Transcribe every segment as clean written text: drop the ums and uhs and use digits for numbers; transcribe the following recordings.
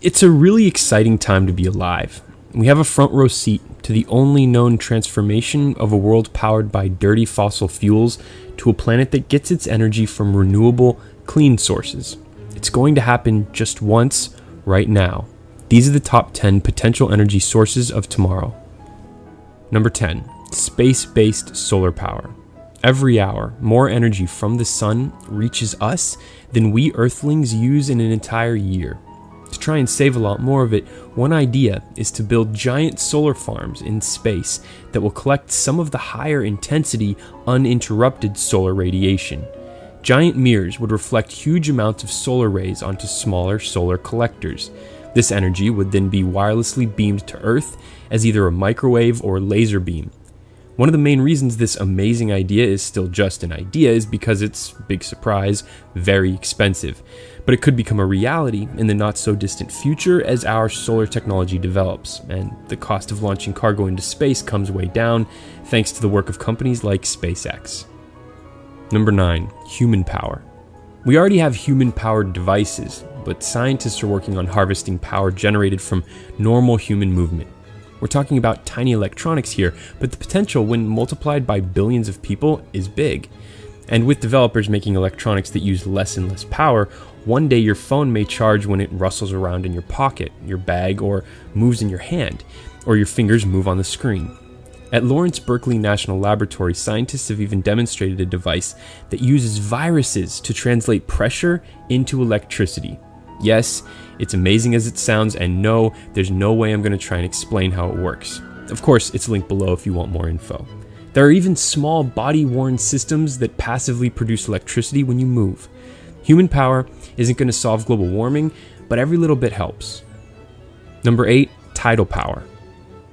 It's a really exciting time to be alive. We have a front row seat to the only known transformation of a world powered by dirty fossil fuels to a planet that gets its energy from renewable, clean sources. It's going to happen just once, right now. These are the top 10 potential energy sources of tomorrow. Number 10. Space-based solar power. Every hour, more energy from the sun reaches us than we Earthlings use in an entire year. To try and save a lot more of it, one idea is to build giant solar farms in space that will collect some of the higher intensity, uninterrupted solar radiation. Giant mirrors would reflect huge amounts of solar rays onto smaller solar collectors. This energy would then be wirelessly beamed to Earth as either a microwave or laser beam. One of the main reasons this amazing idea is still just an idea is because it's, big surprise, very expensive. But it could become a reality in the not so distant future as our solar technology develops, and the cost of launching cargo into space comes way down thanks to the work of companies like SpaceX. Number 9. Human power. We already have human-powered devices, but scientists are working on harvesting power generated from normal human movement. We're talking about tiny electronics here, but the potential when multiplied by billions of people is big. And with developers making electronics that use less and less power, one day your phone may charge when it rustles around in your pocket, your bag, or moves in your hand, or your fingers move on the screen. At Lawrence Berkeley National Laboratory, scientists have even demonstrated a device that uses viruses to translate pressure into electricity. Yes, it's amazing as it sounds, and no, there's no way I'm going to try and explain how it works. Of course, it's linked below if you want more info. There are even small body-worn systems that passively produce electricity when you move. Human power isn't going to solve global warming, but every little bit helps. Number 8. Tidal power.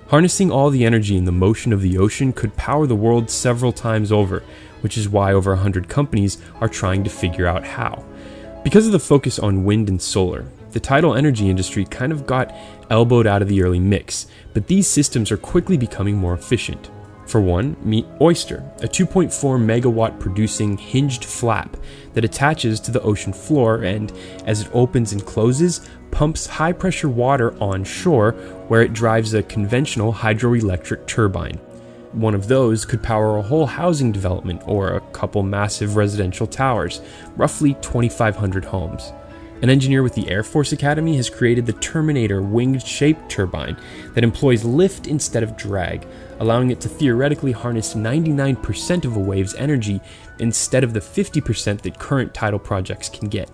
Harnessing all the energy in the motion of the ocean could power the world several times over, which is why over 100 companies are trying to figure out how. Because of the focus on wind and solar, the tidal energy industry kind of got elbowed out of the early mix, but these systems are quickly becoming more efficient. For one, meet Oyster, a 2.4 megawatt producing hinged flap that attaches to the ocean floor and, as it opens and closes, pumps high pressure water on shore where it drives a conventional hydroelectric turbine. One of those could power a whole housing development or a couple massive residential towers, roughly 2,500 homes. An engineer with the Air Force Academy has created the Terminator winged-shaped turbine that employs lift instead of drag, allowing it to theoretically harness 99% of a wave's energy instead of the 50% that current tidal projects can get.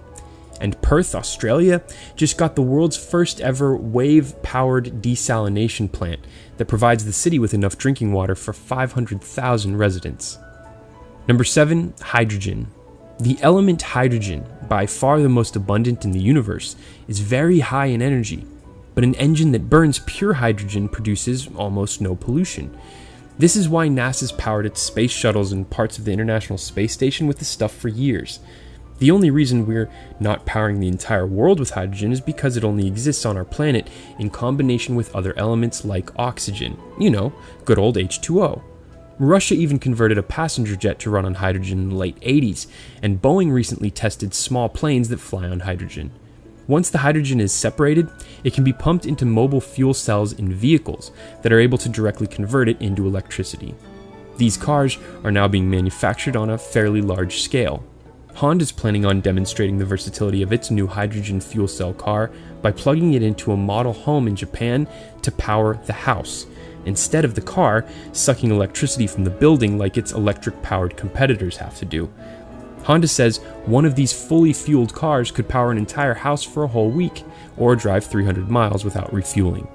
And Perth, Australia, just got the world's first ever wave-powered desalination plant that provides the city with enough drinking water for 500,000 residents. Number 7. Hydrogen. The element hydrogen, by far the most abundant in the universe, is very high in energy, but an engine that burns pure hydrogen produces almost no pollution. This is why NASA's powered its space shuttles and parts of the International Space Station with this stuff for years. The only reason we're not powering the entire world with hydrogen is because it only exists on our planet in combination with other elements like oxygen. You know, good old H2O. Russia even converted a passenger jet to run on hydrogen in the late 80s, and Boeing recently tested small planes that fly on hydrogen. Once the hydrogen is separated, it can be pumped into mobile fuel cells in vehicles that are able to directly convert it into electricity. These cars are now being manufactured on a fairly large scale. Honda is planning on demonstrating the versatility of its new hydrogen fuel cell car by plugging it into a model home in Japan to power the house, instead of the car sucking electricity from the building like its electric-powered competitors have to do. Honda says one of these fully fueled cars could power an entire house for a whole week, or drive 300 miles without refueling.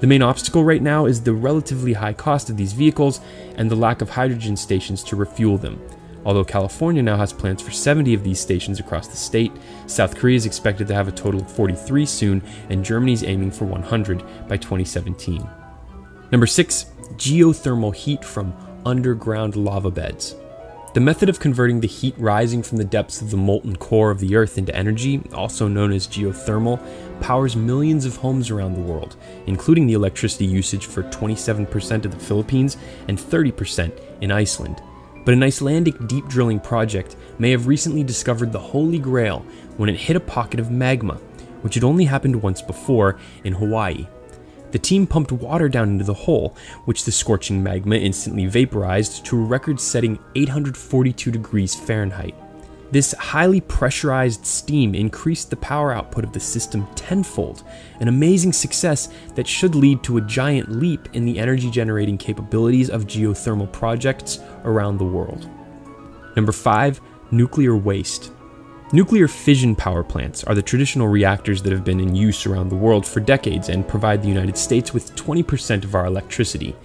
The main obstacle right now is the relatively high cost of these vehicles and the lack of hydrogen stations to refuel them. Although California now has plans for 70 of these stations across the state, South Korea is expected to have a total of 43 soon, and Germany's aiming for 100 by 2017. Number 6. Geothermal heat from underground lava beds. The method of converting the heat rising from the depths of the molten core of the Earth into energy, also known as geothermal, powers millions of homes around the world, including the electricity usage for 27% of the Philippines and 30% in Iceland. But an Icelandic deep drilling project may have recently discovered the Holy Grail when it hit a pocket of magma, which had only happened once before in Hawaii. The team pumped water down into the hole, which the scorching magma instantly vaporized to a record-setting 842 degrees Fahrenheit. This highly pressurized steam increased the power output of the system tenfold, an amazing success that should lead to a giant leap in the energy-generating capabilities of geothermal projects around the world. Number 5. Nuclear waste. Nuclear fission power plants are the traditional reactors that have been in use around the world for decades and provide the United States with 20% of our electricity.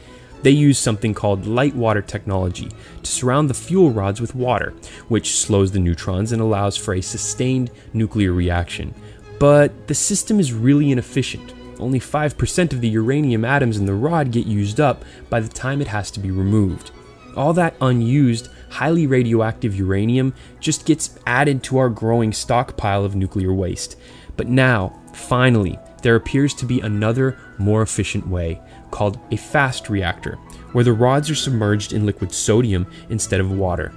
They use something called light water technology to surround the fuel rods with water, which slows the neutrons and allows for a sustained nuclear reaction. But the system is really inefficient. Only 5% of the uranium atoms in the rod get used up by the time it has to be removed. All that unused, highly radioactive uranium just gets added to our growing stockpile of nuclear waste. But now, finally, there appears to be another, more efficient way, called a fast reactor, where the rods are submerged in liquid sodium instead of water.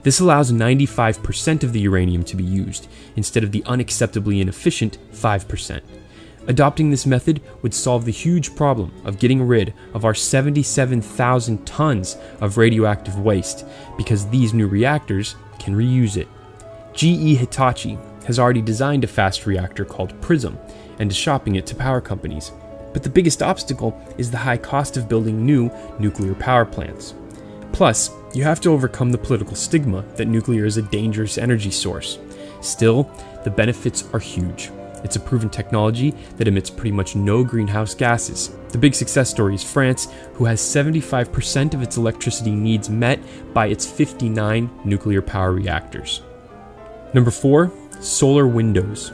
This allows 95% of the uranium to be used, instead of the unacceptably inefficient 5%. Adopting this method would solve the huge problem of getting rid of our 77,000 tons of radioactive waste, because these new reactors can reuse it. GE Hitachi has already designed a fast reactor called PRISM, and is shopping it to power companies. But the biggest obstacle is the high cost of building new nuclear power plants. Plus, you have to overcome the political stigma that nuclear is a dangerous energy source. Still, the benefits are huge. It's a proven technology that emits pretty much no greenhouse gases. The big success story is France, who has 75% of its electricity needs met by its 59 nuclear power reactors. Number 4. Solar windows.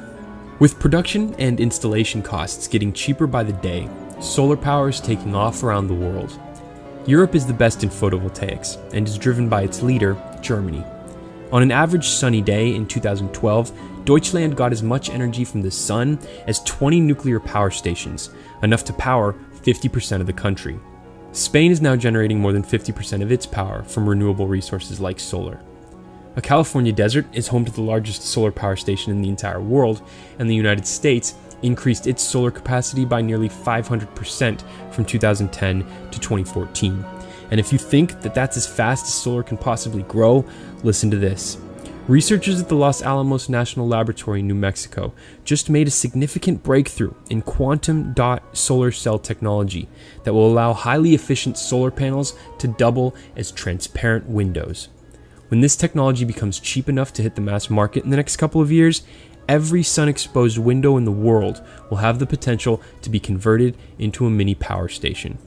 With production and installation costs getting cheaper by the day, solar power is taking off around the world. Europe is the best in photovoltaics and is driven by its leader, Germany. On an average sunny day in 2012, Deutschland got as much energy from the sun as 20 nuclear power stations, enough to power 50% of the country. Spain is now generating more than 50% of its power from renewable resources like solar. A California desert is home to the largest solar power station in the entire world, and the United States increased its solar capacity by nearly 500% from 2010 to 2014. And if you think that that's as fast as solar can possibly grow, listen to this. Researchers at the Los Alamos National Laboratory in New Mexico just made a significant breakthrough in quantum dot solar cell technology that will allow highly efficient solar panels to double as transparent windows. When this technology becomes cheap enough to hit the mass market in the next couple of years, every sun-exposed window in the world will have the potential to be converted into a mini power station.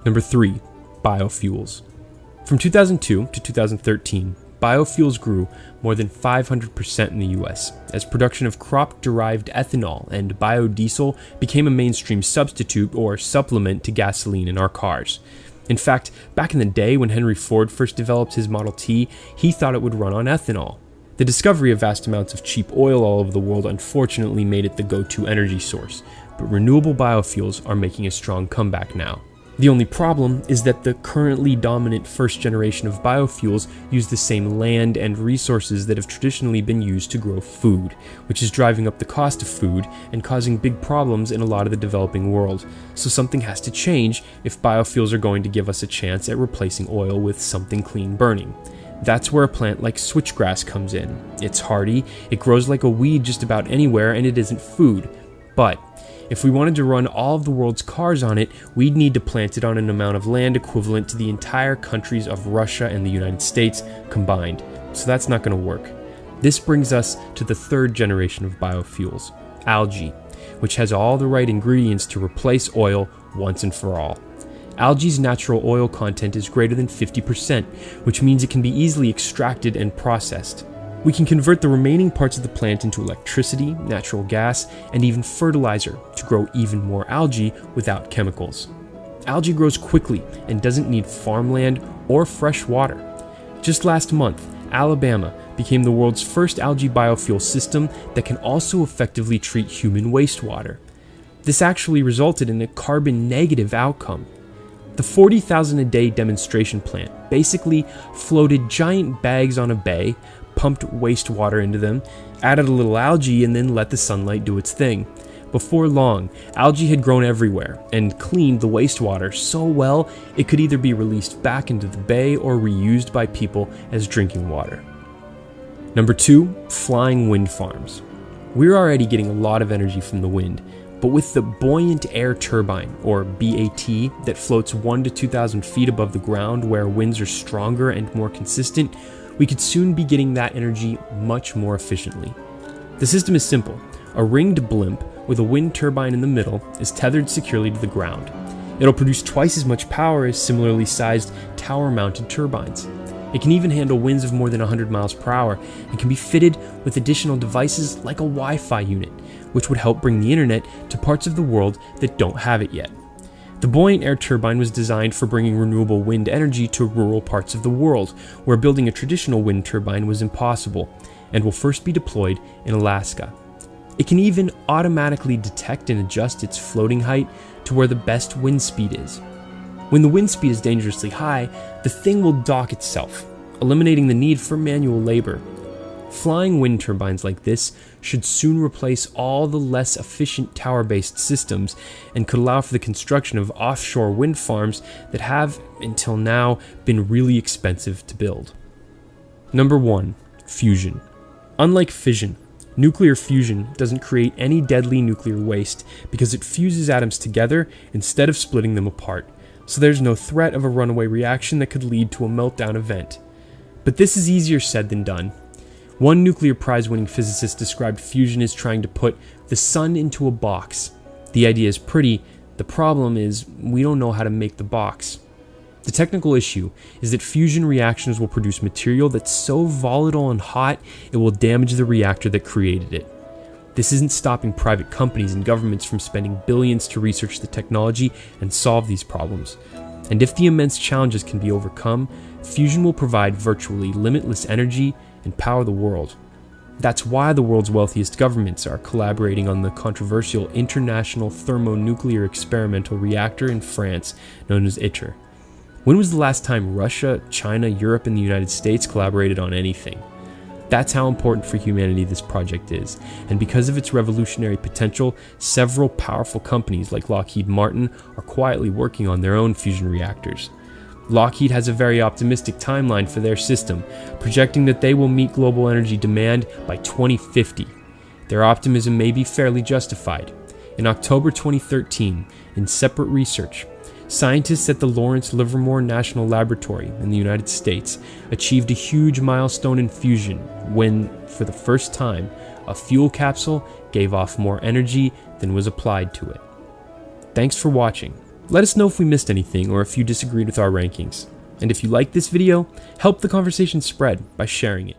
Number 3. Biofuels. From 2002 to 2013, biofuels grew more than 500% in the US, as production of crop-derived ethanol and biodiesel became a mainstream substitute or supplement to gasoline in our cars. In fact, back in the day when Henry Ford first developed his Model T, he thought it would run on ethanol. The discovery of vast amounts of cheap oil all over the world unfortunately made it the go-to energy source, but renewable biofuels are making a strong comeback now. The only problem is that the currently dominant first generation of biofuels use the same land and resources that have traditionally been used to grow food, which is driving up the cost of food and causing big problems in a lot of the developing world. So something has to change if biofuels are going to give us a chance at replacing oil with something clean burning. That's where a plant like switchgrass comes in. It's hardy, it grows like a weed just about anywhere, and it isn't food. But if we wanted to run all of the world's cars on it, we'd need to plant it on an amount of land equivalent to the entire countries of Russia and the United States combined. So that's not going to work. This brings us to the third generation of biofuels, algae, which has all the right ingredients to replace oil once and for all. Algae's natural oil content is greater than 50%, which means it can be easily extracted and processed. We can convert the remaining parts of the plant into electricity, natural gas, and even fertilizer to grow even more algae without chemicals. Algae grows quickly and doesn't need farmland or fresh water. Just last month, Alabama became the world's first algae biofuel system that can also effectively treat human wastewater. This actually resulted in a carbon-negative outcome. The 40,000 a day demonstration plant basically floated giant bags on a bay, pumped wastewater into them, added a little algae, and then let the sunlight do its thing. Before long, algae had grown everywhere and cleaned the wastewater so well it could either be released back into the bay or reused by people as drinking water. Number 2, flying wind farms. We're already getting a lot of energy from the wind, but with the buoyant air turbine, or BAT, that floats 1,000 to 2,000 feet above the ground where winds are stronger and more consistent, we could soon be getting that energy much more efficiently. The system is simple. A ringed blimp with a wind turbine in the middle is tethered securely to the ground. It'll produce twice as much power as similarly sized tower-mounted turbines. It can even handle winds of more than 100 miles per hour and can be fitted with additional devices like a Wi-Fi unit, which would help bring the internet to parts of the world that don't have it yet. The buoyant air turbine was designed for bringing renewable wind energy to rural parts of the world, where building a traditional wind turbine was impossible, and will first be deployed in Alaska. It can even automatically detect and adjust its floating height to where the best wind speed is. When the wind speed is dangerously high, the thing will dock itself, eliminating the need for manual labor. Flying wind turbines like this should soon replace all the less efficient tower-based systems and could allow for the construction of offshore wind farms that have, until now, been really expensive to build. Number 1, fusion. Unlike fission, nuclear fusion doesn't create any deadly nuclear waste because it fuses atoms together instead of splitting them apart, so there's no threat of a runaway reaction that could lead to a meltdown event. But this is easier said than done. One nuclear prize-winning physicist described fusion as trying to put the sun into a box. The idea is pretty, the problem is we don't know how to make the box. The technical issue is that fusion reactions will produce material that's so volatile and hot it will damage the reactor that created it. This isn't stopping private companies and governments from spending billions to research the technology and solve these problems. And if the immense challenges can be overcome, fusion will provide virtually limitless energy and power the world. That's why the world's wealthiest governments are collaborating on the controversial International Thermonuclear Experimental Reactor in France, known as ITER. When was the last time Russia, China, Europe, and the United States collaborated on anything? That's how important for humanity this project is, and because of its revolutionary potential, several powerful companies like Lockheed Martin are quietly working on their own fusion reactors. Lockheed has a very optimistic timeline for their system, projecting that they will meet global energy demand by 2050. Their optimism may be fairly justified. In October 2013, in separate research, scientists at the Lawrence Livermore National Laboratory in the United States achieved a huge milestone in fusion when, for the first time, a fuel capsule gave off more energy than was applied to it. Thanks for watching. Let us know if we missed anything or if you disagreed with our rankings. And if you liked this video, help the conversation spread by sharing it.